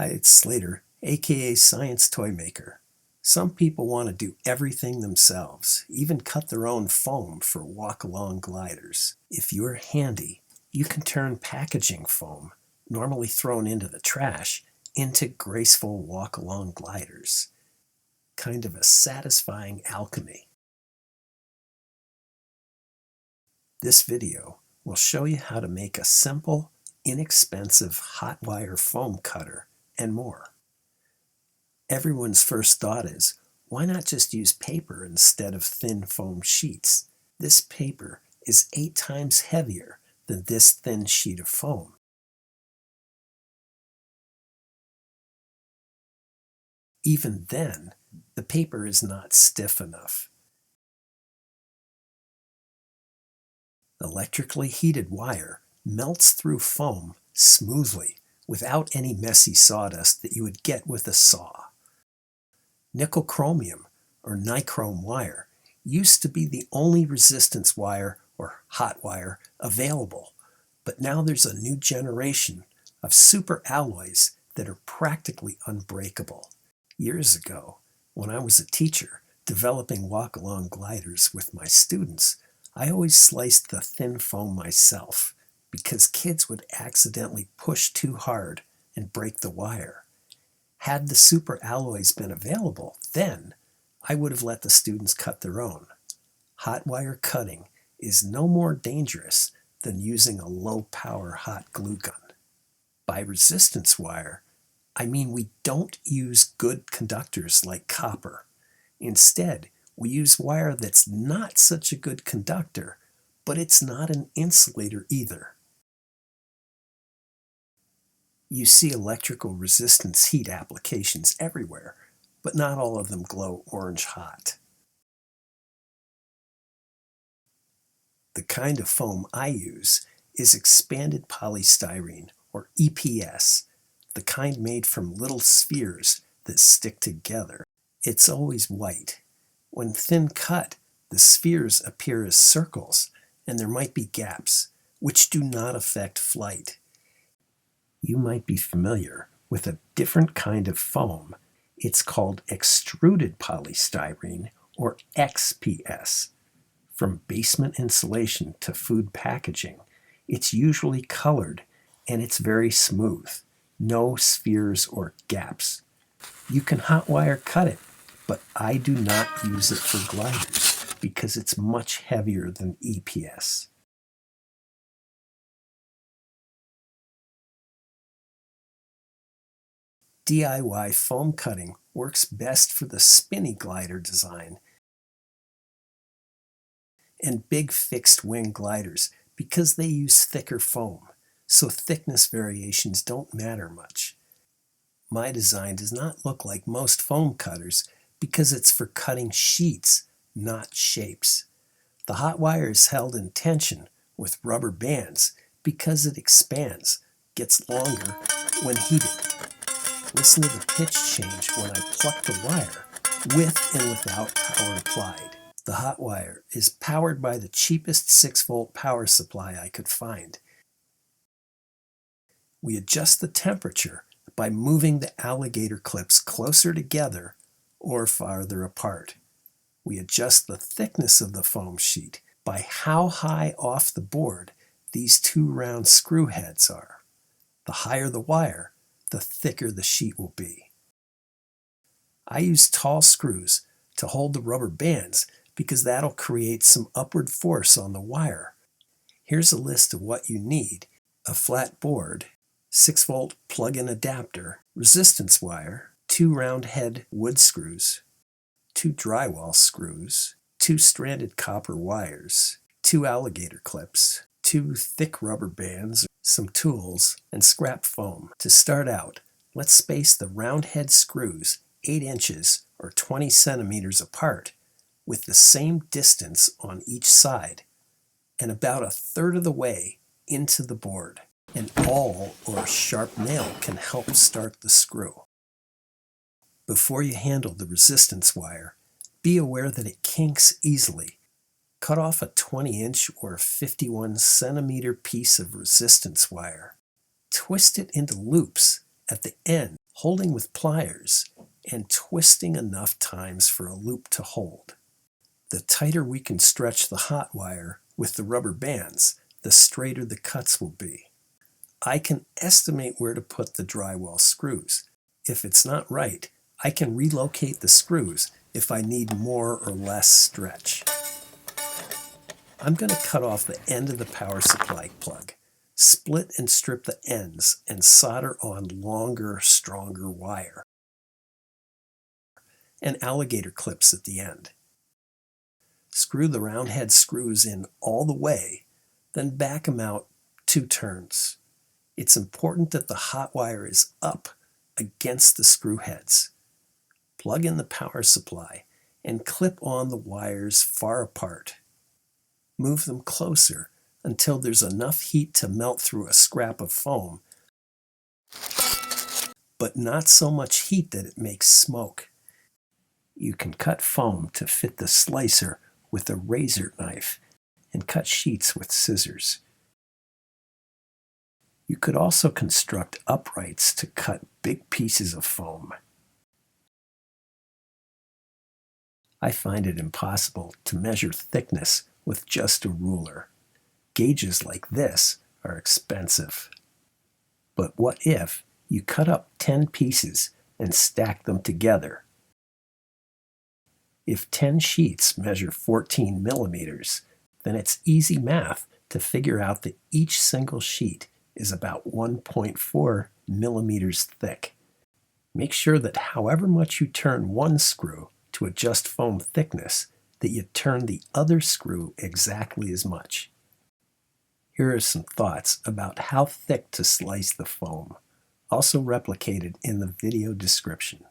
Hi, it's Slater, aka Science Toy Maker. Some people want to do everything themselves, even cut their own foam for Walkalong Gliders. If you're handy, you can turn packaging foam, normally thrown into the trash, into graceful Walkalong Gliders. Kind of a satisfying alchemy. This video will show you how to make a simple, inexpensive Hotwire foam cutter and more. Everyone's first thought is, why not just use paper instead of thin foam sheets? This paper is 8 times heavier than this thin sheet of foam. Even then, the paper is not stiff enough. Electrically heated wire melts through foam smoothly without any messy sawdust that you would get with a saw. Nickel chromium, or nichrome wire, used to be the only resistance wire, or hot wire, available, but now there's a new generation of super alloys that are practically unbreakable. Years ago, when I was a teacher developing Walkalong Gliders with my students, I always sliced the thin foam myself because kids would accidentally push too hard and break the wire. Had the super alloys been available then, I would have let the students cut their own. Hot wire cutting is no more dangerous than using a low-power hot glue gun. By resistance wire, I mean we don't use good conductors like copper. Instead, we use wire that's not such a good conductor, but it's not an insulator either. You see electrical resistance heat applications everywhere, but not all of them glow orange hot. The kind of foam I use is expanded polystyrene, or EPS, the kind made from little spheres that stick together. It's always white. When thin cut, the spheres appear as circles, and there might be gaps, which do not affect flight. You might be familiar with a different kind of foam. It's called extruded polystyrene, or XPS. From basement insulation to food packaging, it's usually colored and it's very smooth. No spheres or gaps. You can hot wire cut it, but I do not use it for gliders because it's much heavier than EPS. DIY foam cutting works best for the Spinny Glider design and big fixed wing gliders because they use thicker foam, so thickness variations don't matter much. My design does not look like most foam cutters because it's for cutting sheets, not shapes. The hot wire is held in tension with rubber bands because it expands, gets longer when heated. Listen to the pitch change when I pluck the wire, with and without power applied. The hot wire is powered by the cheapest 6-volt power supply I could find. We adjust the temperature by moving the alligator clips closer together or farther apart. We adjust the thickness of the foam sheet by how high off the board these 2 round screw heads are. The higher the wire, the thicker the sheet will be. I use tall screws to hold the rubber bands because that'll create some upward force on the wire. Here's a list of what you need: a flat board, 6-volt plug-in adapter, resistance wire, 2 round head wood screws, 2 drywall screws, 2 stranded copper wires, 2 alligator clips, 2 thick rubber bands, some tools, and scrap foam. To start out, let's space the round head screws 8 inches or 20 centimeters apart with the same distance on each side and about 1/3 of the way into the board. An awl or a sharp nail can help start the screw. Before you handle the resistance wire, be aware that it kinks easily. Cut off a 20-inch or 51-centimeter piece of resistance wire. Twist it into loops at the end, holding with pliers, and twisting enough times for a loop to hold. The tighter we can stretch the hot wire with the rubber bands, the straighter the cuts will be. I can estimate where to put the drywall screws. If it's not right, I can relocate the screws if I need more or less stretch. I'm going to cut off the end of the power supply plug, split and strip the ends, and solder on longer, stronger wire and alligator clips at the end. Screw the round head screws in all the way, then back them out 2 turns. It's important that the hot wire is up against the screw heads. Plug in the power supply and clip on the wires far apart. Move them closer until there's enough heat to melt through a scrap of foam, but not so much heat that it makes smoke. You can cut foam to fit the slicer with a razor knife and cut sheets with scissors. You could also construct uprights to cut big pieces of foam. I find it impossible to measure thickness with just a ruler. Gauges like this are expensive. But what if you cut up 10 pieces and stack them together? If 10 sheets measure 14 millimeters, then it's easy math to figure out that each single sheet is about 1.4 millimeters thick. Make sure that however much you turn one screw to adjust foam thickness, that you turn the other screw exactly as much. Here are some thoughts about how thick to slice the foam, also replicated in the video description.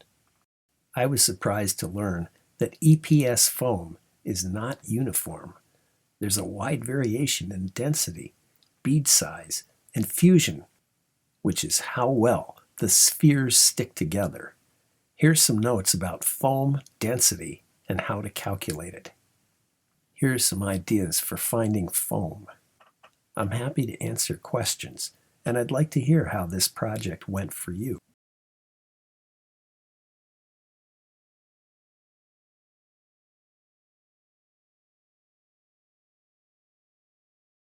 I was surprised to learn that EPS foam is not uniform. There's a wide variation in density, bead size, and fusion, which is how well the spheres stick together. Here's some notes about foam density and how to calculate it. Here are some ideas for finding foam. I'm happy to answer questions, and I'd like to hear how this project went for you.